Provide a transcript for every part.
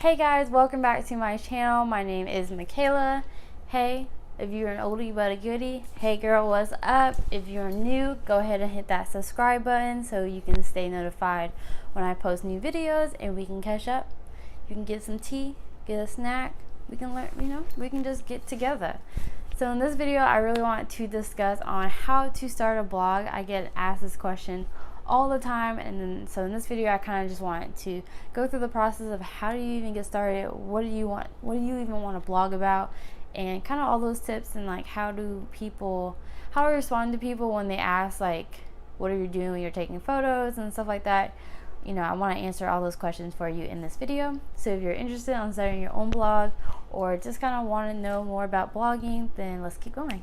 Hey guys, welcome back to my channel. My name is Michaela. Hey, if you're an oldie but a goodie, hey girl, what's up? If you're new, go ahead and hit that subscribe button so you can stay notified when I post new videos and we can catch up. You can get some tea, get a snack, we can learn, we can just get together. So in this video, I really want to discuss on how to start a blog. I get asked this question all the time, and then so in this video I kind of just want to go through the process of how do you even get started, what do you even want to blog about, and kind of all those tips, and like how to respond to people when they ask like what are you doing when you're taking photos and stuff like that. I want to answer all those questions for you in this video. So if you're interested in starting your own blog or just kind of want to know more about blogging, then let's keep going.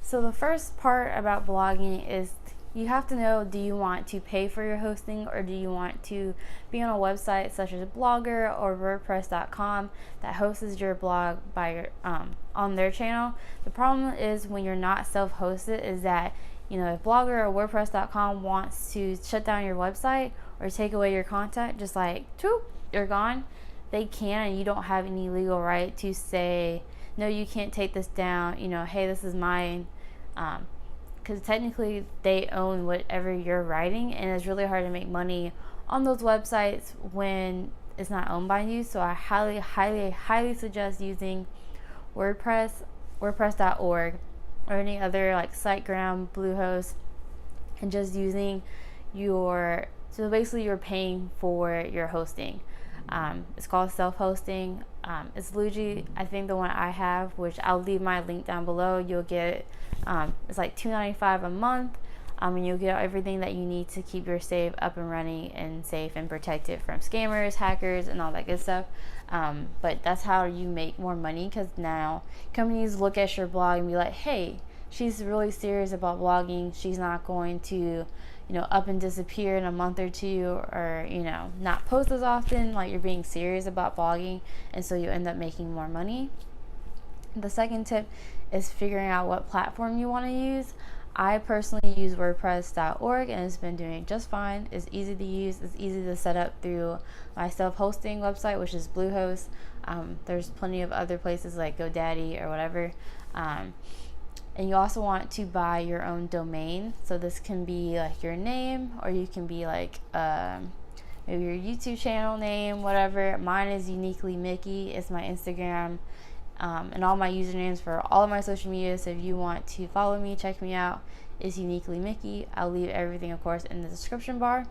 So the first part about blogging is you have to know, do you want to pay for your hosting, or do you want to be on a website such as Blogger or WordPress.com that hosts your blog on their channel? The problem is when you're not self-hosted is that if Blogger or WordPress.com wants to shut down your website or take away your content, just like you're gone, they can, and you don't have any legal right to say no, you can't take this down, hey, this is mine, because technically they own whatever you're writing, and it's really hard to make money on those websites when it's not owned by you. So I highly suggest using WordPress, WordPress.org, or any other like SiteGround, Bluehost, and just using so basically you're paying for your hosting. It's called self-hosting. It's Luigi, I think the one I have, which I'll leave my link down below. You'll get it's like $2.95 a month, and you'll get everything that you need to keep your site up and running and safe and protected from scammers, hackers, and all that good stuff. But that's how you make more money, because now companies look at your blog and be like, hey, she's really serious about blogging. She's not going to up and disappear in a month or two, or not post as often. Like, you're being serious about blogging, and so you end up making more money. The second tip is figuring out what platform you want to use. I personally use WordPress.org, and it's been doing just fine. It's easy to use. It's easy to set up through my self-hosting website, which is Bluehost. There's plenty of other places like GoDaddy or whatever. And you also want to buy your own domain. So this can be like your name, or you can be like maybe your YouTube channel name, whatever. Mine is Uniquely Mickey. It's my Instagram, and all my usernames for all of my social media. So if you want to follow me, check me out, it's Uniquely Mickey. I'll leave everything, of course, in the description bar.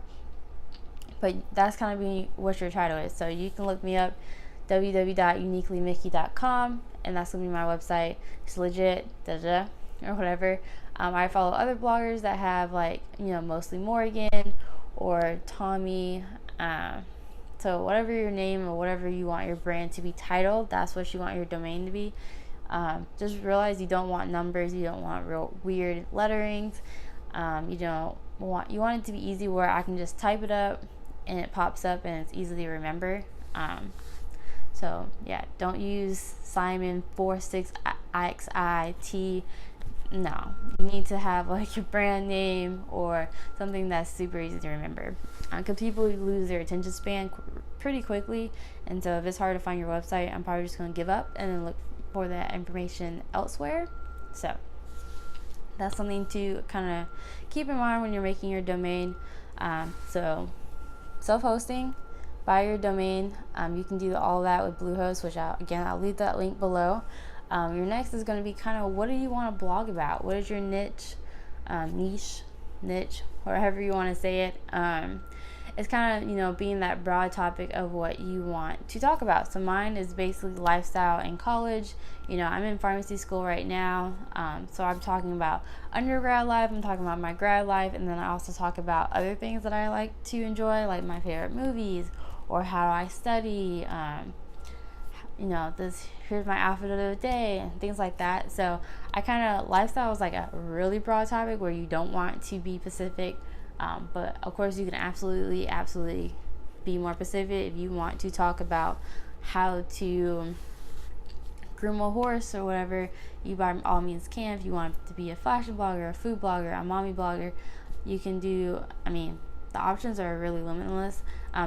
But that's kind of be what your title is. So you can look me up, www.uniquelymickey.com, and that's gonna be my website. It's legit, or whatever. I follow other bloggers that have like mostly Morgan or Tommy. So whatever your name or whatever you want your brand to be titled, that's what you want your domain to be. Just realize you don't want numbers, you don't want real weird letterings. You want it to be easy where I can just type it up and it pops up and it's easy to remember. So yeah, don't use Simon46XIT. No, you need to have like your brand name or something that's super easy to remember, because people lose their attention span pretty quickly, and so if it's hard to find your website, I'm probably just going to give up and then look for that information elsewhere. So that's something to kind of keep in mind when you're making your domain. So self-hosting, buy your domain. You can do all that with Bluehost, which I'll leave that link below. Your next is going to be kind of, what do you want to blog about? What is your niche, whatever you want to say it. It's kind of, being that broad topic of what you want to talk about. So mine is basically lifestyle and college. I'm in pharmacy school right now. So I'm talking about undergrad life, I'm talking about my grad life, and then I also talk about other things that I like to enjoy, like my favorite movies, or how I study, here's my outfit of the day, and things like that. So lifestyle is like a really broad topic where you don't want to be specific, but of course you can absolutely be more specific. If you want to talk about how to groom a horse or whatever, you by all means can. If you want to be a fashion blogger, a food blogger, a mommy blogger, you can do, the options are really limitless.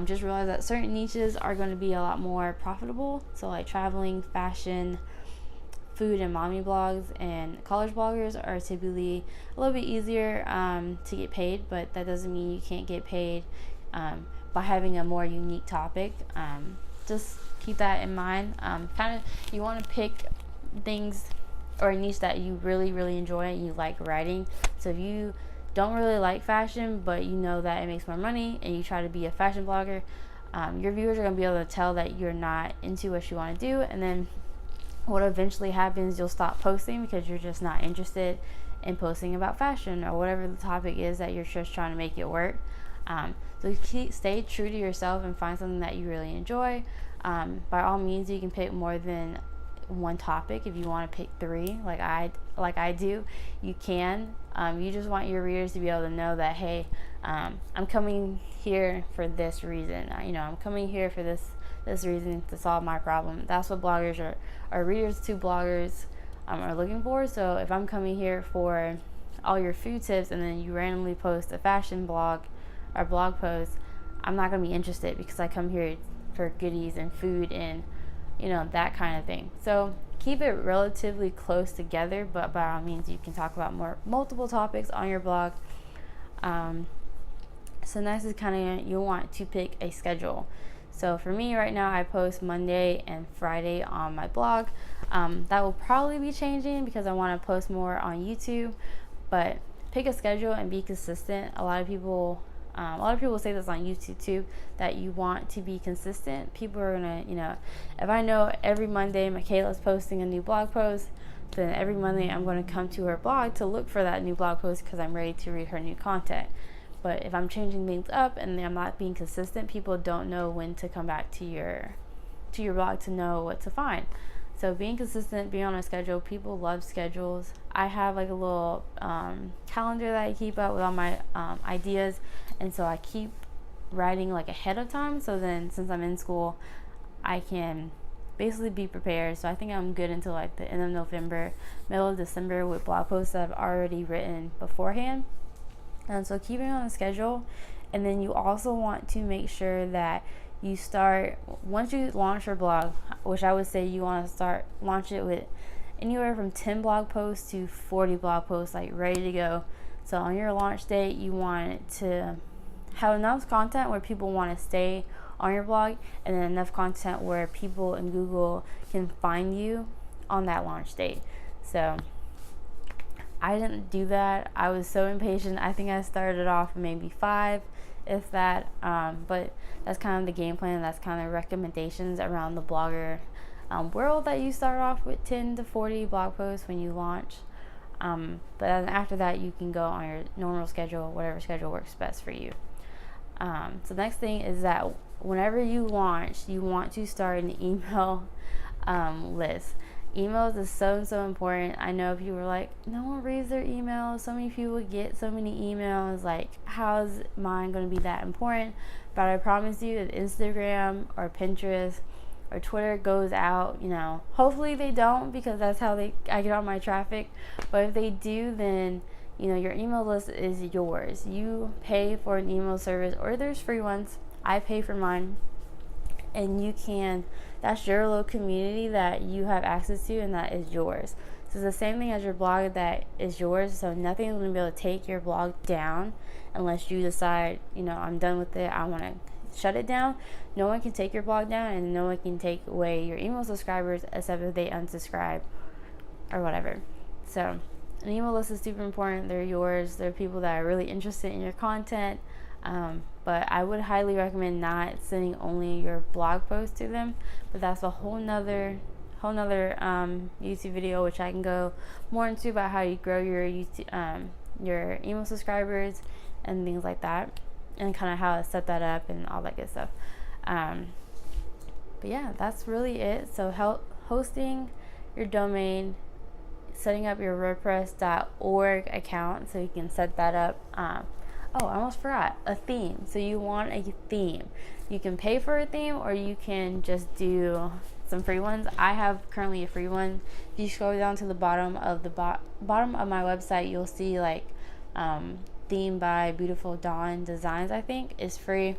Just realize that certain niches are going to be a lot more profitable. So like traveling, fashion, food, and mommy blogs and college bloggers are typically a little bit easier to get paid, but that doesn't mean you can't get paid by having a more unique topic. Just keep that in mind. Kind of, you want to pick things or a niche that you really, really enjoy and you like writing. So if you don't really like fashion, but you know that it makes more money and you try to be a fashion blogger, your viewers are going to be able to tell that you're not into what you want to do. And then what eventually happens, you'll stop posting because you're just not interested in posting about fashion or whatever the topic is that you're just trying to make it work. So stay true to yourself and find something that you really enjoy. By all means, you can pick more than one topic. If you want to pick 3, like I do, you can. You just want your readers to be able to know that, hey, I'm coming here for this reason. I'm coming here for this reason to solve my problem. That's what bloggers or readers to bloggers are looking for. So if I'm coming here for all your food tips and then you randomly post a fashion blog or blog post, I'm not going to be interested because I come here for goodies and food and that kind of thing. So keep it relatively close together, but by all means you can talk about multiple topics on your blog. So next is kind of, you want to pick a schedule. So for me right now, I post Monday and Friday on my blog. That will probably be changing because I want to post more on YouTube, but pick a schedule and be consistent. A lot of people say this on YouTube too, that you want to be consistent. People are gonna, if I know every Monday Michaela's posting a new blog post, then every Monday I'm going to come to her blog to look for that new blog post because I'm ready to read her new content. But if I'm changing things up and I'm not being consistent, people don't know when to come back to your blog to know what to find. So being consistent, being on a schedule, people love schedules. I have like a little calendar that I keep up with all my ideas, and so I keep writing like ahead of time. So then since I'm in school, I can basically be prepared. So I think I'm good until like the end of November, middle of December with blog posts that I've already written beforehand. And so keeping on a schedule. And then you also want to make sure that you start, once you launch your blog, which I would say you want to launch it with anywhere from 10 blog posts to 40 blog posts, like ready to go. So on your launch date, you want it to have enough content where people want to stay on your blog, and then enough content where people in Google can find you on that launch date. So I didn't do that. I was so impatient. I think I started off maybe 5, if that, but that's kind of the game plan. That's kind of recommendations around the blogger world, that you start off with 10 to 40 blog posts when you launch, but then after that you can go on your normal schedule, whatever schedule works best for you. So next thing is that whenever you launch, you want to start an email list. Emails is so important. I know people are like, no one reads their emails. So many people get so many emails. Like, how is mine going to be that important? But I promise you, if Instagram or Pinterest or Twitter goes out, hopefully they don't, because that's how I get all my traffic. But if they do, then your email list is yours. You pay for an email service, or there's free ones. I pay for mine, and that's your little community that you have access to, and that is yours. So it's the same thing as your blog that is yours. So nothing's going to be able to take your blog down unless you decide, I'm done with it, I want to shut it down. No one can take your blog down, and no one can take away your email subscribers except if they unsubscribe or whatever. So an email list is super important. They're yours. They're people that are really interested in your content. But I would highly recommend not sending only your blog posts to them. But that's a whole nother YouTube video, which I can go more into about how you grow your your email subscribers and things like that, and kind of how to set that up and all that good stuff. But yeah, that's really it. So hosting your domain, setting up your WordPress.org account so you can set that up. Oh, I almost forgot, a theme. So you want a theme. You can pay for a theme, or you can just do some free ones. I have currently a free one. If you scroll down to the bottom of bottom of my website, you'll see like theme by Beautiful Dawn Designs, I think, is free.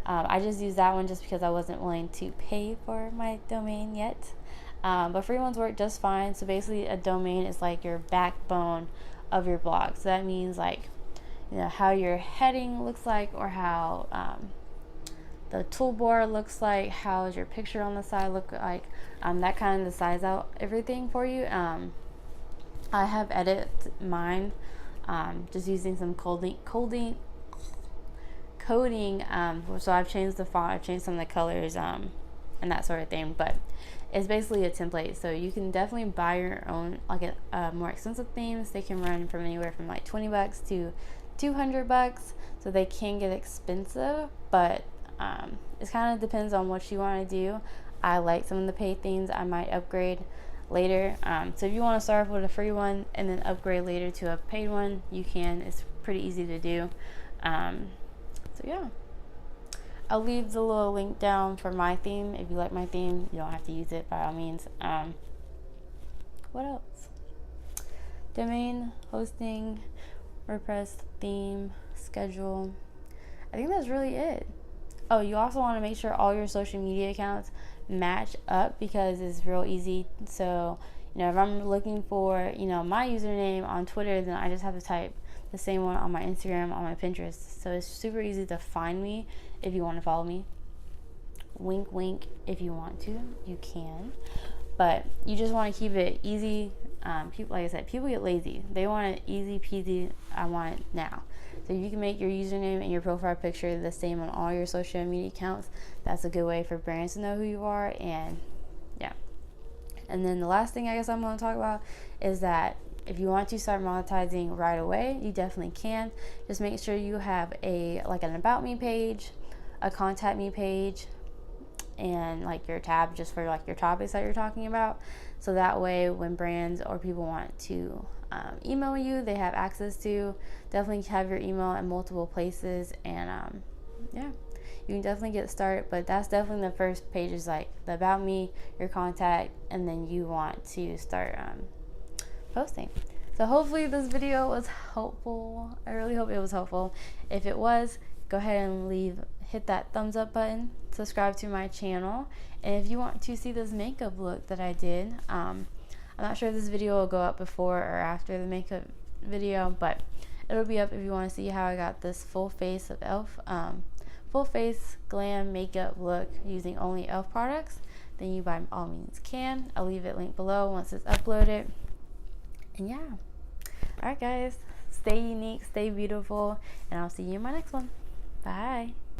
I just used that one just because I wasn't willing to pay for my domain yet. But free ones work just fine. So basically, a domain is like your backbone of your blog. So that means like, how your heading looks like, or how the toolbar looks like, how does your picture on the side look like, that kind of decides out everything for you. I have edited mine just using some coding. So I've changed the font, I've changed some of the colors, and that sort of thing. But it's basically a template, so you can definitely buy your own, like more expensive themes. They can run from anywhere from like $20 to $200, so they can get expensive. But it kind of depends on what you want to do. I like some of the paid themes. I might upgrade later. So if you want to start off with a free one and then upgrade later to a paid one, you can. It's pretty easy to do. So yeah, I'll leave the little link down for my theme. If you like my theme, you don't have to use it by all means. What else? Domain, hosting, WordPress, theme, schedule. I think that's really it. Oh, you also want to make sure all your social media accounts match up, because it's real easy. So, if I'm looking for, my username on Twitter, then I just have to type the same one on my Instagram, on my Pinterest. So it's super easy to find me if you want to follow me. Wink, wink. If you want to, you can. But you just want to keep it easy. People, like I said, people get lazy. They want it easy peasy. I want it now. So you can make your username and your profile picture the same on all your social media accounts. That's a good way for brands to know who you are. And yeah. And then the last thing I guess I'm going to talk about is that if you want to start monetizing right away, you definitely can. Just make sure you have an about me page, a contact me page, and like your tab just for like your topics that you're talking about. So that way when brands or people want to email you, they have access to. Definitely have your email in multiple places, and yeah, you can definitely get started. But that's definitely the first page, is like the about me, your contact, and then you want to start posting. So hopefully this video was helpful. I really hope it was helpful. If it was, go ahead and hit that thumbs up button, subscribe to my channel, and if you want to see this makeup look that I did, I'm not sure if this video will go up before or after the makeup video, but it'll be up if you want to see how I got this full face of e.l.f. Full face glam makeup look using only e.l.f. products. Then you by all means can. I'll leave it linked below once it's uploaded. And yeah, alright guys, stay unique, stay beautiful, and I'll see you in my next one. Bye.